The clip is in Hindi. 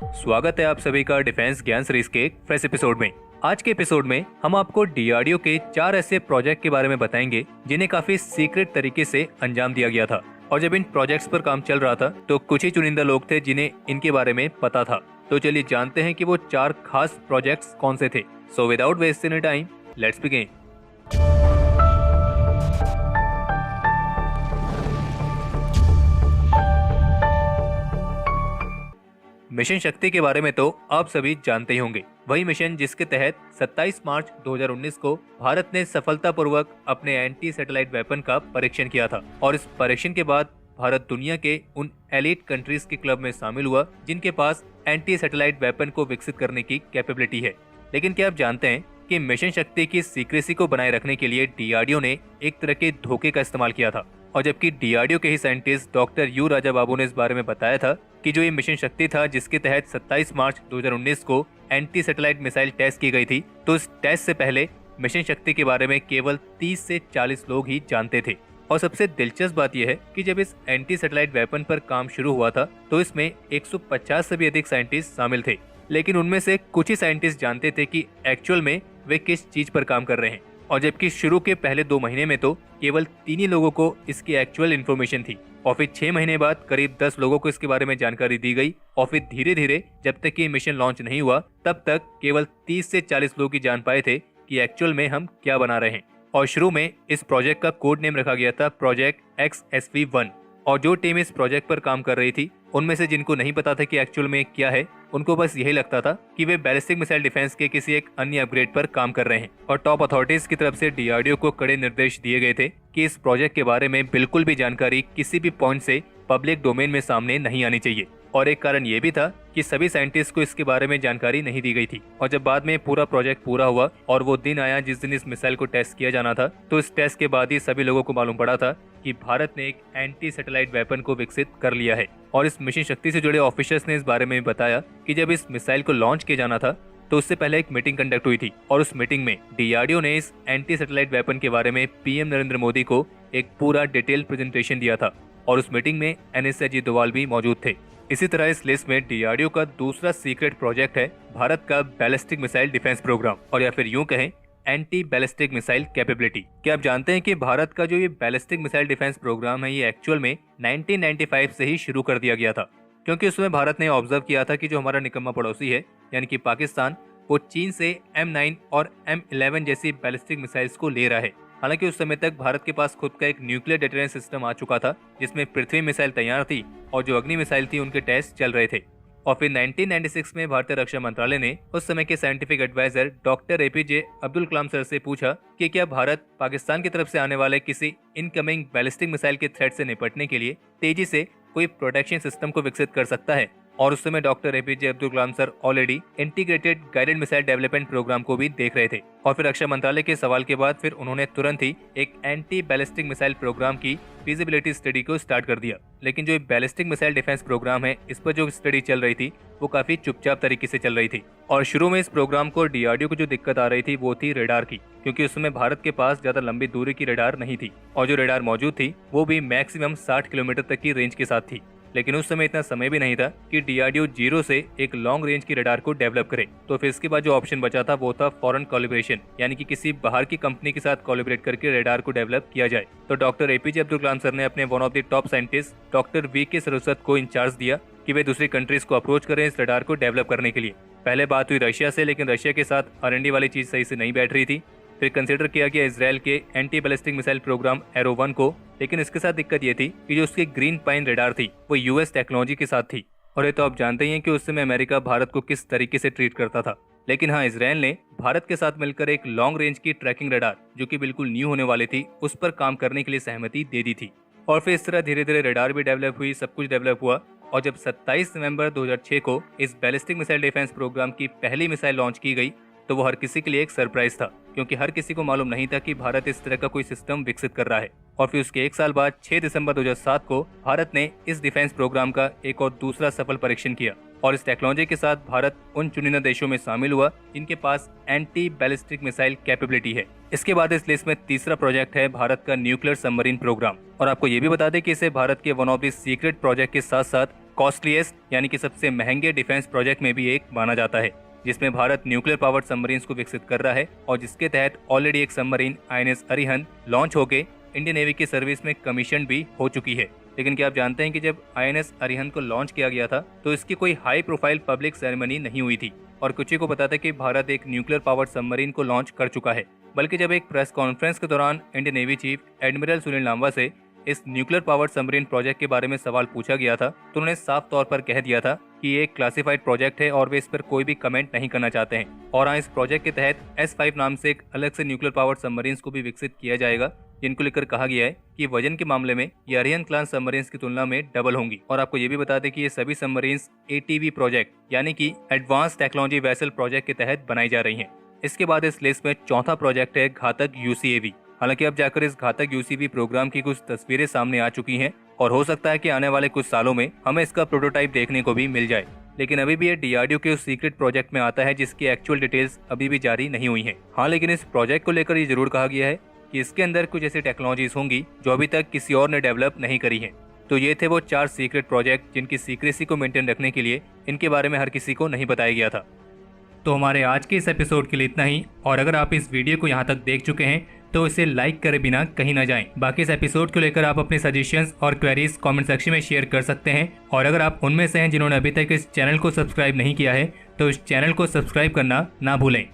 स्वागत है आप सभी का डिफेंस ज्ञान सीरीज के एक फ्रेश एपिसोड में। आज के एपिसोड में हम आपको डीआरडीओ के 4 ऐसे प्रोजेक्ट के बारे में बताएंगे जिन्हें काफी सीक्रेट तरीके से अंजाम दिया गया था। और जब इन प्रोजेक्ट्स पर काम चल रहा था तो कुछ ही चुनिंदा लोग थे जिन्हें इनके बारे में पता था। तो चलिए जानते हैं कि वो 4 खास प्रोजेक्ट्स कौन से थे। So without wasting any time, let's begin. Mission शक्ति के बारे में तो आप सभी जानते ही होंगे। वही मिशन जिसके तहत 27 मार्च 2019 को भारत ने सफलतापूर्वक अपने एंटी सैटेलाइट वेपन का परीक्षण किया था। और इस परीक्षण के बाद भारत दुनिया के उन एलीट कंट्रीज के क्लब में शामिल हुआ जिनके पास एंटी सैटेलाइट वेपन को विकसित करने की कैपेबिलिटी है। लेकिन क्या आप जानते हैं कि मिशन शक्ति की सीक्रेसी को बनाए रखने के लिए डीआरडीओ ने एक तरह के धोखे का इस्तेमाल किया था। और जबकि डीआरडीओ के ही scientist doctor you Raja Babu ने इस बारे में बताया था कि जो ये मिशन शक्ति था जिसके तहत 27 मार्च 2019 को एंटी सैटेलाइट मिसाइल टेस्ट की गई थी, तो इस टेस्ट से पहले मिशन शक्ति के बारे में केवल 30 से 40 लोग ही जानते थे। और सबसे दिलचस्प बात यह है कि जब इस एंटी सैटेलाइट वेपन पर काम शुरू हुआ था तो इसमें 150 से भी अधिक साइंटिस्ट शामिल थे। लेकिन उनमें से कुछ ही साइंटिस्ट जानते थे कि एक्चुअल में वे किस चीज पर काम कर रहे हैं। और जबकि शुरू के पहले 2 महीने में तो केवल 3 ही लोगों को इसकी एक्चुअल इन्फॉर्मेशन थी। और फिर 6 महीने बाद करीब 10 लोगों को इसके बारे में जानकारी दी गई। और फिर धीरे धीरे जब तक ये मिशन लॉन्च नहीं हुआ तब तक केवल 30 से 40 लोग ही जान पाए थे कि एक्चुअल में हम क्या बना रहे हैं। और शुरू में इस प्रोजेक्ट का कोड नेम रखा गया था प्रोजेक्ट XSV-1। और जो टीम इस प्रोजेक्ट पर काम कर रही थी उनमें से जिनको नहीं पता था कि एक्चुअल में क्या है, उनको बस यही लगता था कि वे बैलिस्टिक मिसाइल डिफेंस के किसी एक अन्य अपग्रेड पर काम कर रहे हैं। और टॉप अथॉरिटीज की तरफ से डीआरडीओ को कड़े निर्देश दिए गए थे कि इस प्रोजेक्ट के बारे में बिल्कुल भी जानकारी किसी भी पॉइंट से पब्लिक डोमेन में सामने नहीं आनी चाहिए। और एक कारण ये भी था कि सभी साइंटिस्ट को इसके बारे में जानकारी नहीं दी गई थी। और जब बाद में पूरा प्रोजेक्ट पूरा हुआ और वो दिन आया जिस दिन इस मिसाइल को टेस्ट किया जाना था, तो इस टेस्ट के बाद ही सभी लोगों को मालूम पड़ा था कि भारत ने एक एंटी सैटेलाइट वेपन को विकसित कर लिया है। और इस मिशन शक्ति से जुड़े ऑफिसर्स ने इस बारे में बताया कि जब इस मिसाइल को लॉन्च किया जाना था तो उससे पहले एक मीटिंग कंडक्ट हुई थी। और उस मीटिंग में डीआरडीओ ने इस एंटी सैटेलाइट वेपन के बारे में पीएम नरेंद्र मोदी को एक पूरा डिटेल प्रेजेंटेशन दिया था। और उस मीटिंग में एनएस अजीत डोभाल भी मौजूद थे। इसी तरह इस लिस्ट में डीआरडीओ का दूसरा सीक्रेट प्रोजेक्ट है भारत का बैलिस्टिक मिसाइल डिफेंस प्रोग्राम, और या फिर यूं कहें एंटी बैलिस्टिक मिसाइल कैपेबिलिटी। क्या आप जानते हैं कि भारत का जो ये बैलिस्टिक मिसाइल डिफेंस प्रोग्राम है ये एक्चुअल में 1995 से ही शुरू कर दिया गया था। क्योंकि उसमें भारत ने ऑब्जर्व किया था कि जो हमारा निकम्मा पड़ोसी है यानी कि पाकिस्तान, वो चीन से M9 और M11 जैसी बैलिस्टिक मिसाइल्स को ले रहा है। हालांकि उस समय तक भारत के पास खुद का एक न्यूक्लियर डिटरेंस सिस्टम आ चुका था जिसमें पृथ्वी मिसाइल तैयार थी और जो अग्नि मिसाइल थी उनके टेस्ट चल रहे थे। और फिर 1996 में भारतीय रक्षा मंत्रालय ने उस समय के scientific adviser doctor APJ Abdul Kalam sir से पूछा कि क्या भारत पाकिस्तान की तरफ से आने वाले किसी इनकमिंग बैलिस्टिक मिसाइल के थ्रेट से निपटने के लिए तेजी से कोई प्रोटेक्शन सिस्टम को विकसित कर सकता है। और उस समय doctor APJ Abdul Kalam sir already integrated guided missile development programme को भी देख रहे थे। और फिर रक्षा मंत्रालय के सवाल के बाद फिर उन्होंने तुरंत ही एक एंटी बैलिस्टिक मिसाइल प्रोग्राम की फिजिबिलिटी स्टडी को स्टार्ट कर दिया। लेकिन जो बैलिस्टिक मिसाइल डिफेंस प्रोग्राम है इस पर जो स्टडी चल रही थी वो काफी चुपचाप तरीके से चल रही थी। और शुरू में इस प्रोग्राम को डीआरडीओ को जो दिक्कत आ रही थी वो थी रेडार की, क्योंकि उस समय भारत के पास ज्यादा लंबी दूरी की रेडार नहीं थी। और जो रेडार मौजूद थी वो भी मैक्सिमम 60 किलोमीटर तक की रेंज के साथ थी। लेकिन उस समय इतना समय भी नहीं था कि डीआरडीओ जीरो से एक लॉन्ग रेंज की रडार को डेवलप करे। तो फिर इसके बाद जो ऑप्शन बचा था वो था फॉरेन कोलैबोरेशन, यानी कि किसी बाहर की कंपनी के साथ कोलैबोरेट करके रडार को डेवलप किया जाए। तो doctor APJ Abdul Kalam sir ने अपने one of the top scientist doctor VK Saraswat को इंचार्ज दिया कि वे दूसरी कंट्रीज को अप्रोच करें इस रडार को डेवलप करने के लिए। पहले बात हुई रशिया से, लेकिन रशिया के साथ R&D वाली चीज सही से नहीं बैठ रही थी। फिर कंसीडर किया गया इसराइल के एंटी बैलिस्टिक मिसाइल प्रोग्राम एरो-1 को, लेकिन इसके साथ दिक्कत ये थी कि जो उसकी ग्रीन पाइन रडार थी वो US टेक्नोलॉजी के साथ थी। और ये तो आप जानते ही हैं कि उस समय अमेरिका भारत को किस तरीके से ट्रीट करता था। लेकिन हाँ, इसराइल ने भारत के साथ मिलकर एक लॉन्ग रेंज की ट्रैकिंग रडार जो कि बिल्कुल न्यू होने वाली थी उस पर काम करने के लिए सहमति दे दी थी। और फिर इस तरह धीरे धीरे रडार भी डेवलप हुई, सब कुछ डेवलप हुआ। और जब 27 नवंबर 2006 को इस बैलिस्टिक मिसाइल डिफेंस प्रोग्राम की पहली मिसाइल लॉन्च की गई तो वो हर किसी के लिए एक सरप्राइज था, क्योंकि हर किसी को मालूम नहीं था कि भारत इस तरह का कोई सिस्टम विकसित कर रहा है। और फिर उसके 1 साल बाद 6 दिसंबर 2007 को भारत ने इस डिफेंस प्रोग्राम का एक और दूसरा सफल परीक्षण किया। और इस टेक्नोलॉजी के साथ भारत उन चुनिंदा देशों में शामिल हुआ जिनके पास एंटी बैलिस्टिक मिसाइल कैपेबिलिटी है। इसके बाद इस लिस्ट में तीसरा प्रोजेक्ट है भारत का न्यूक्लियर सबमरीन प्रोग्राम। और आपको ये भी बता दें कि इसे भारत के one of the secret project के साथ साथ कॉस्टलीएस्ट यानी कि सबसे महंगे डिफेंस प्रोजेक्ट में भी एक माना जाता है, जिसमें भारत न्यूक्लियर पावर्ड सबमरीन्स को विकसित कर रहा है और जिसके तहत ऑलरेडी एक सबमरीन INS अरिहंत लॉन्च होकर इंडियन नेवी की सर्विस में कमीशन भी हो चुकी है। लेकिन क्या आप जानते हैं कि जब INS अरिहंत को लॉन्च किया गया था तो इसकी कोई हाई प्रोफाइल पब्लिक सेरेमनी नहीं हुई थी और कुछ ही को पता था कि भारत एक न्यूक्लियर पावर्ड सबमरीन को लॉन्च कर चुका है। बल्कि जब एक प्रेस कॉन्फ्रेंस के दौरान Indian navy chief admiral Sunil Lamba से इस न्यूक्लियर पावर्ड सबमरीन प्रोजेक्ट के बारे में सवाल पूछा गया था तो उन्होंने साफ तौर पर कह दिया था कि ये एक क्लासिफाइड प्रोजेक्ट है और वे इस पर कोई भी कमेंट नहीं करना चाहते हैं। और हाँ, इस प्रोजेक्ट के तहत S5 नाम से एक अलग से न्यूक्लियर पावर्ड सबमरीन्स को भी विकसित किया जाएगा, जिनको लेकर कहा गया है कि वजन के मामले में ये अरिहंत क्लास सबमरीन्स की तुलना में डबल होंगी। और आपको ये भी बता दें कि ये सभी सबमरीन्स ATV प्रोजेक्ट यानी कि एडवांस टेक्नोलॉजी वेसल प्रोजेक्ट के तहत बनाई जा रही हैं। इसके बाद इस लिस्ट में चौथा प्रोजेक्ट है घातक UCAV। हालांकि अब जाकर इस घातक UCAV प्रोग्राम की कुछ तस्वीरें सामने आ चुकी हैं और हो सकता है कि आने वाले कुछ सालों में हमें इसका प्रोटोटाइप देखने को भी मिल जाए, लेकिन अभी भी ये DRDO के उस सीक्रेट प्रोजेक्ट में आता है जिसकी एक्चुअल डिटेल्स अभी भी जारी नहीं हुई हैं। हाँ, लेकिन इस प्रोजेक्ट को लेकर ये जरूर कहा गया है कि इसके अंदर कुछ ऐसी टेक्नोलॉजीज होंगी जो अभी तक किसी और ने डेवलप नहीं करी है। तो ये थे वो 4 सीक्रेट प्रोजेक्ट जिनकी सीक्रेसी को मेंटेन रखने के लिए इनके बारे में हर किसी को नहीं बताया गया था। तो हमारे आज के इस एपिसोड के लिए इतना ही, और अगर आप इस वीडियो को यहाँ तक देख चुके हैं तो इसे लाइक करे बिना कहीं ना जाएं। बाकी इस एपिसोड को लेकर आप अपने सजेशंस और क्वेरीज कमेंट सेक्शन में शेयर कर सकते हैं, और अगर आप उनमें से हैं जिन्होंने अभी तक इस चैनल को सब्सक्राइब नहीं किया है तो इस चैनल को सब्सक्राइब करना ना भूलें।